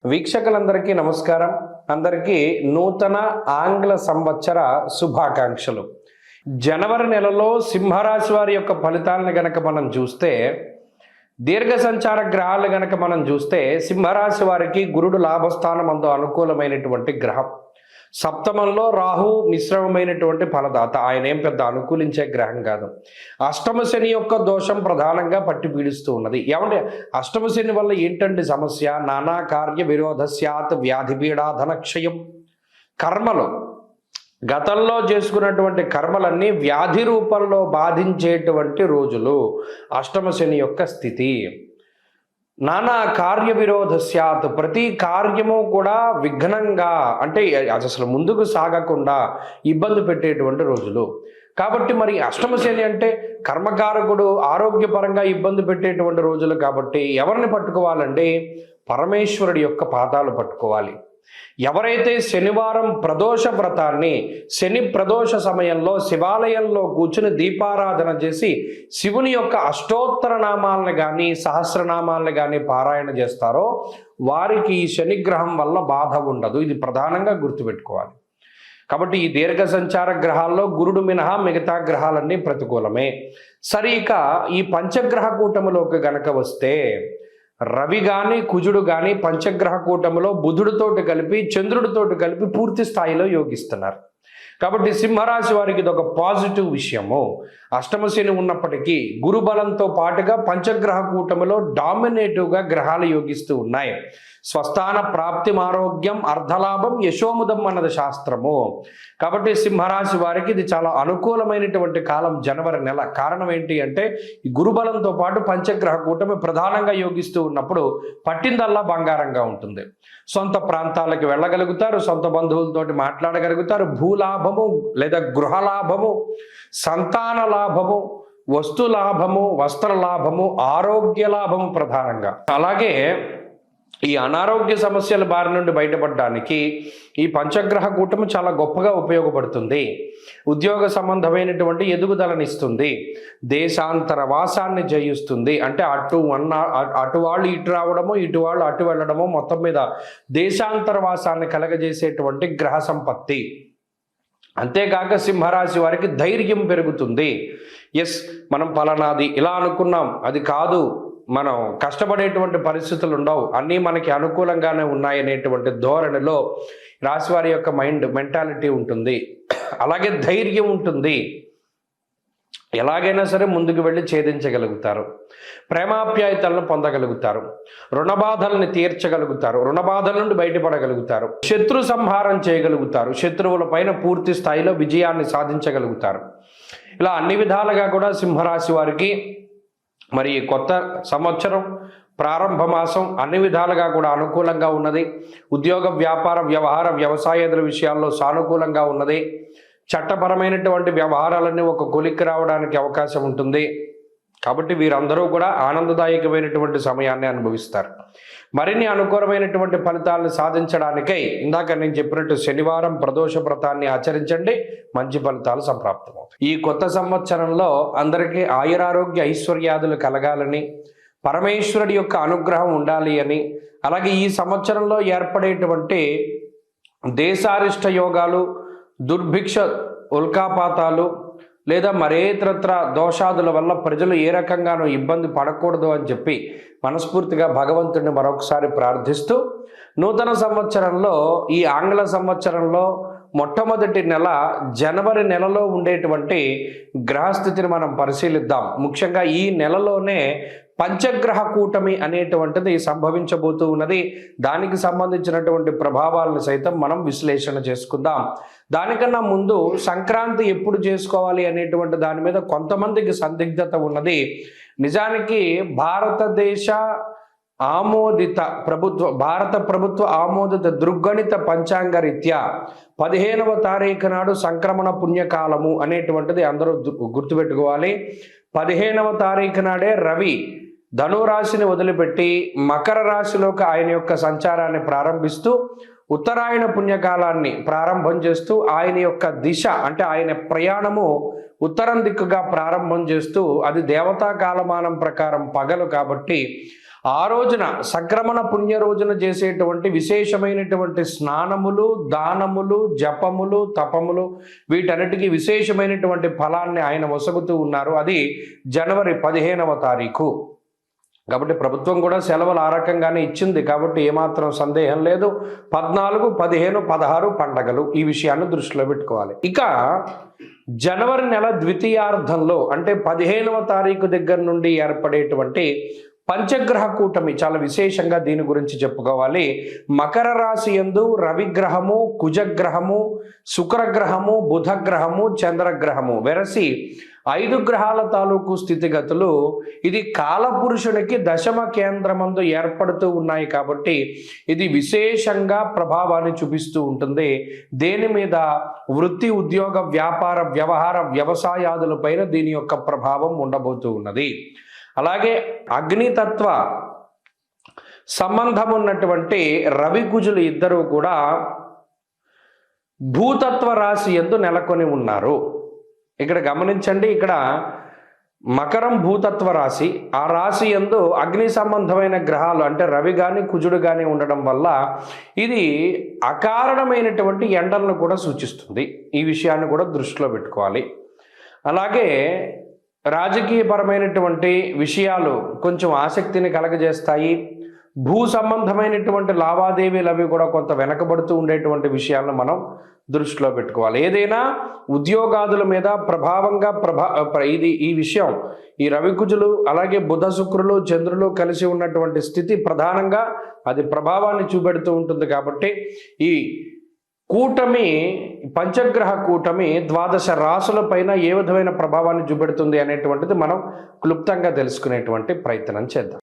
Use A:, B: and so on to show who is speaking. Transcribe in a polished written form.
A: వీక్షకులందరికీ నమస్కారం. అందరికీ నూతన ఆంగ్ల సంవత్సర శుభాకాంక్షలు. జనవరి నెలలో సింహరాశి వారి యొక్క ఫలితాలను గనక మనం చూస్తే, దీర్ఘ సంచార గ్రహాలు గనక మనం చూస్తే, సింహరాశి వారికి గురుడు లాభస్థానం అందు అనుకూలమైనటువంటి గ్రహం. సప్తమంలో రాహు మిశ్రమమైనటువంటి ఫలదాత. ఆయన ఏం పెద్ద అనుకూలించే గ్రహం కాదు. అష్టమ శని యొక్క దోషం ప్రధానంగా పట్టి పీడిస్తూ ఉన్నది. ఏమంటే అష్టమ శని వల్ల ఏంటంటే సమస్య? నానా కార్య విరోధస్యాత్ వ్యాధి పీడాధనక్షయం. కర్మలు గతంలో చేసుకున్నటువంటి కర్మలన్నీ వ్యాధి రూపంలో బాధించేటువంటి రోజులు అష్టమ శని యొక్క స్థితి. నానా కార్య విరోధస్యాత్, ప్రతి కార్యము కూడా విఘ్నంగా, అంటే అసలు ముందుకు సాగకుండా ఇబ్బంది పెట్టేటువంటి రోజులు. కాబట్టి మరి అష్టమ శని అంటే కర్మకారకుడు, ఆరోగ్యపరంగా ఇబ్బంది పెట్టేటువంటి రోజులు. కాబట్టి ఎవరిని పట్టుకోవాలంటే పరమేశ్వరుడి యొక్క పాదాలు పట్టుకోవాలి. ఎవరైతే శనివారం ప్రదోష వ్రతాన్ని, శని ప్రదోష సమయంలో శివాలయంలో కూర్చుని దీపారాధన చేసి శివుని యొక్క అష్టోత్తర నామాలను కానీ సహస్రనామాలను కానీ పారాయణ చేస్తారో వారికి ఈ శనిగ్రహం వల్ల బాధ ఉండదు. ఇది ప్రధానంగా గుర్తుపెట్టుకోవాలి. కాబట్టి ఈ దీర్ఘ సంచార గ్రహాల్లో గురుడు మినహా మిగతా గ్రహాలన్నీ ప్రతికూలమే. సరే, ఇక ఈ పంచగ్రహ కూటమిలోకి గనక వస్తే, రవి కానీ కుజుడు కానీ పంచగ్రహ కూటమిలో బుధుడితోటి కలిపి చంద్రుడితోటి కలిపి పూర్తి స్థాయిలో యోగిస్తున్నారు. కాబట్టి సింహరాశి వారికి ఇది ఒక పాజిటివ్ విషయము. అష్టమ శని ఉన్నప్పటికీ గురుబలంతో పాటుగా పంచగ్రహ కూటమిలో డామినేటివ్గా గ్రహాలు యోగిస్తూ ఉన్నాయి. స్వస్థాన ప్రాప్తి ఆరోగ్యం అర్ధలాభం యశోముదం అన్నది శాస్త్రము. కాబట్టి సింహరాశి వారికి ఇది చాలా అనుకూలమైనటువంటి కాలం జనవరి నెల. కారణం ఏంటి అంటే ఈ గురుబలంతో పాటు పంచగ్రహ కూటమి ప్రధానంగా యోగిస్తూ ఉన్నప్పుడు పట్టిందల్లా బంగారంగా ఉంటుంది. సొంత ప్రాంతాలకు వెళ్ళగలుగుతారు, సొంత బంధువులతోటి మాట్లాడగలుగుతారు, భూలాభము లేదా గృహలాభము, సంతాన లాభము, వస్తు లాభము, వస్త్ర లాభము, ఆరోగ్య లాభము ప్రధానంగా. అలాగే ఈ అనారోగ్య సమస్యల బారి నుండి బయటపడడానికి ఈ పంచగ్రహ కూటమి చాలా గొప్పగా ఉపయోగపడుతుంది. ఉద్యోగ సంబంధమైనటువంటి ఎదుగుదలనిస్తుంది. దేశాంతర వాసాన్ని జయిస్తుంది. అంటే అటు వాళ్ళు ఇటు రావడము, ఇటు వాళ్ళు అటు వెళ్ళడము, మొత్తం మీద దేశాంతర వాసాన్ని కలగజేసేటువంటి గ్రహ సంపత్తి. అంతేకాక సింహరాశి వారికి ధైర్యం పెరుగుతుంది. ఎస్, మనం ఫలానాది ఇలా అనుకున్నాం, అది కాదు, మనం కష్టపడేటువంటి పరిస్థితులు ఉండవు, అన్నీ మనకి అనుకూలంగానే ఉన్నాయనేటువంటి ధోరణిలో రాశివారి యొక్క మెంటాలిటీ ఉంటుంది. అలాగే ధైర్యం ఉంటుంది. ఎలాగైనా సరే ముందుకు వెళ్ళి ఛేదించగలుగుతారు. ప్రేమాప్యాయతలను పొందగలుగుతారు. రుణబాధల్ని తీర్చగలుగుతారు. రుణబాధల నుండి బయటపడగలుగుతారు. శత్రు సంహారం చేయగలుగుతారు. శత్రువుల పైన పూర్తి స్థాయిలో విజయాన్ని సాధించగలుగుతారు. ఇలా అన్ని విధాలుగా కూడా సింహరాశి వారికి మరి కొత్త సంవత్సరం ప్రారంభ మాసం అన్ని విధాలుగా కూడా అనుకూలంగా ఉన్నది. ఉద్యోగ వ్యాపార వ్యవహార వ్యవసాయేతర విషయాల్లో సానుకూలంగా ఉన్నది. చట్టపరమైనటువంటి వ్యవహారాలన్నీ ఒక కొలిక్కి రావడానికి అవకాశం ఉంటుంది. కాబట్టి వీరందరూ కూడా ఆనందదాయకమైనటువంటి సమయాన్ని అనుభవిస్తారు. మరిన్ని అనుకూలమైనటువంటి ఫలితాలను సాధించడానికై ఇందాక నేను చెప్పినట్టు శనివారం ప్రదోష వ్రతాన్ని ఆచరించండి, మంచి ఫలితాలు సంప్రాప్తమవుతాయి. ఈ కొత్త సంవత్సరంలో అందరికీ ఆయురారోగ్య ఐశ్వర్యాదులు కలగాలని, పరమేశ్వరుడి యొక్క అనుగ్రహం ఉండాలి అని, అలాగే ఈ సంవత్సరంలో ఏర్పడేటువంటి దేశారిష్ట యోగాలు, దుర్భిక్ష ఉల్కాపాతాలు లేదా మరేతరత్ర దోషాదుల వల్ల ప్రజలు ఏ రకంగానూ ఇబ్బంది పడకూడదు అని చెప్పి మనస్ఫూర్తిగా భగవంతుడిని మరొకసారి ప్రార్థిస్తూ, నూతన సంవత్సరంలో ఈ ఆంగ్ల సంవత్సరంలో మొట్టమొదటి నెల జనవరి నెలలో ఉండేటువంటి గ్రహస్థితిని మనం పరిశీలిద్దాం. ముఖ్యంగా ఈ నెలలోనే పంచగ్రహ కూటమి అనేటువంటిది సంభవించబోతూ ఉన్నది. దానికి సంబంధించినటువంటి ప్రభావాలను సైతం మనం విశ్లేషణ చేసుకుందాం. దానికన్నా ముందు సంక్రాంతి ఎప్పుడు చేసుకోవాలి అనేటువంటి దాని మీద కొంతమందికి సందిగ్ధత ఉన్నది. నిజానికి భారతదేశ ఆమోదిత భారత ప్రభుత్వ ఆమోదిత దృగ్గణిత పంచాంగ రీత్యా 15వ తారీఖు నాడు సంక్రమణ పుణ్యకాలము అనేటువంటిది అందరూ గుర్తుపెట్టుకోవాలి. 15వ తారీఖు నాడే రవి ధనురాశిని వదిలిపెట్టి మకర రాశిలోకి ఆయన యొక్క సంచారాన్ని ప్రారంభిస్తూ ఉత్తరాయణ పుణ్యకాలాన్ని ప్రారంభం చేస్తూ ఆయన యొక్క దిశ అంటే ఆయన ప్రయాణము ఉత్తరం దిక్కుగా ప్రారంభం చేస్తూ, అది దేవతా కాలమానం ప్రకారం పగలు కాబట్టి ఆ రోజున సంక్రమణ పుణ్య రోజున చేసేటువంటి విశేషమైనటువంటి స్నానములు, దానములు, జపములు, తపములు, వీటన్నిటికీ విశేషమైనటువంటి ఫలాన్ని ఆయన వసగుతూ ఉన్నారు. అది జనవరి 15వ తారీఖు. కాబట్టి ప్రభుత్వం కూడా సెలవులు ఆ రకంగానే ఇచ్చింది, కాబట్టి ఏమాత్రం సందేహం లేదు. 14, 15, 16 పండగలు, ఈ విషయాన్ని దృష్టిలో పెట్టుకోవాలి. ఇక జనవరి నెల ద్వితీయార్థంలో అంటే 15వ తారీఖు దగ్గర నుండి ఏర్పడేటువంటి పంచగ్రహ కూటమి చాలా విశేషంగా దీని గురించి చెప్పుకోవాలి. మకర రాశి యందు రవిగ్రహము, కుజగ్రహము, శుక్రగ్రహము, బుధగ్రహము, చంద్రగ్రహము వెరసి 5 గ్రహాల తాలూకు స్థితిగతులు ఇది కాలపురుషునికి దశమ కేంద్రమందు ఏర్పడుతూ ఉన్నాయి. కాబట్టి ఇది విశేషంగా ప్రభావాన్ని చూపిస్తూ ఉంటుంది. దేని మీద? వృత్తి, ఉద్యోగ, వ్యాపార, వ్యవహార, వ్యవసాయాదులపైన దీని యొక్క ప్రభావం ఉండబోతూ ఉన్నది. అలాగే అగ్నితత్వ సంబంధం ఉన్నటువంటి రవి కుజులు ఇద్దరూ కూడా భూతత్వ రాశి యందు నెలకొని ఉన్నారు. ఇక్కడ గమనించండి, ఇక్కడ మకరం భూతత్వ రాశి, ఆ రాశి యందు అగ్ని సంబంధమైన గ్రహాలు అంటే రవి కానీ కుజుడు కానీ ఉండడం వల్ల ఇది అకారణమైనటువంటి ఎండలను కూడా సూచిస్తుంది. ఈ విషయాన్ని కూడా దృష్టిలో పెట్టుకోవాలి. అలాగే రాజకీయపరమైనటువంటి విషయాలు కొంచెం ఆసక్తిని కలగజేస్తాయి. భూ సంబంధమైనటువంటి లావాదేవీలు అవి కూడా కొంత వెనకబడుతూ ఉండేటువంటి విషయాలను మనం దృష్టిలో పెట్టుకోవాలి. ఏదైనా ఉద్యోగాదుల మీద ప్రభావంగా ఈ విషయం ఈ రవికుజులు అలాగే బుధ, శుక్రులు, చంద్రులు కలిసి ఉన్నటువంటి స్థితి ప్రధానంగా అది ప్రభావాన్ని చూపెడుతూ ఉంటుంది. కాబట్టి ఈ కూటమి, పంచగ్రహ కూటమి 12 రాశుల పైన ఏ విధమైన ప్రభావాన్ని చూపెడుతుంది అనేటువంటిది మనం క్లుప్తంగా తెలుసుకునేటువంటి ప్రయత్నం చేద్దాం.